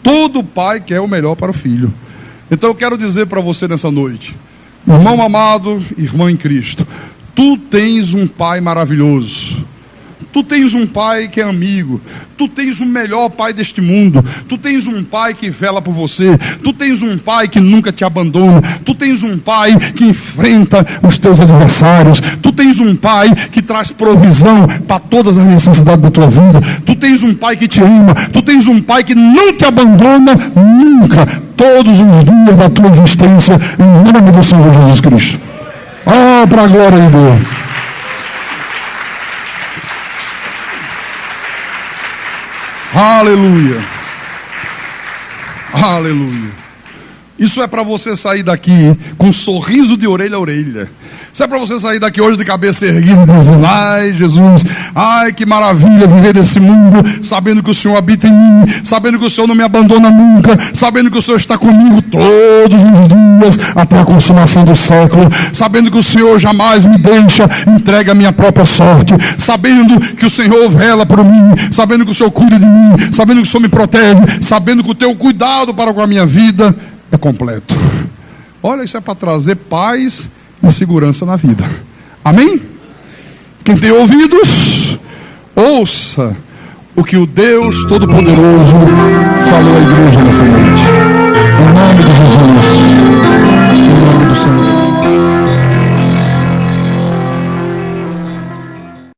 Todo pai quer o melhor para o filho. Então eu quero dizer para você nessa noite, irmão amado, irmão em Cristo, tu tens um pai maravilhoso. Tu tens um pai que é amigo. Tu tens o melhor pai deste mundo. Tu tens um pai que vela por você. Tu tens um pai que nunca te abandona. Tu tens um pai que enfrenta os teus adversários. Tu tens um pai que traz provisão para todas as necessidades da tua vida. Tu tens um pai que te ama. Tu tens um pai que não te abandona nunca, todos os dias da tua existência, em nome do Senhor Jesus Cristo. Oh, para a glória de Deus. Aleluia. Aleluia. Isso é para você sair daqui com um sorriso de orelha a orelha. Isso é para você sair daqui hoje de cabeça erguida, dizendo: ai Jesus, ai que maravilha viver nesse mundo, sabendo que o Senhor habita em mim, sabendo que o Senhor não me abandona nunca, sabendo que o Senhor está comigo todos os dias até a consumação do século, sabendo que o Senhor jamais me deixa entregue a minha própria sorte, sabendo que o Senhor vela por mim, sabendo que o Senhor cuida de mim, sabendo que o Senhor me protege, sabendo que o teu cuidado para com a minha vida é completo. Olha, isso é para trazer paz e segurança na vida. Amém? Quem tem ouvidos, ouça o que o Deus Todo-Poderoso falou à igreja nessa noite. Em nome de Jesus. Em nome do Senhor.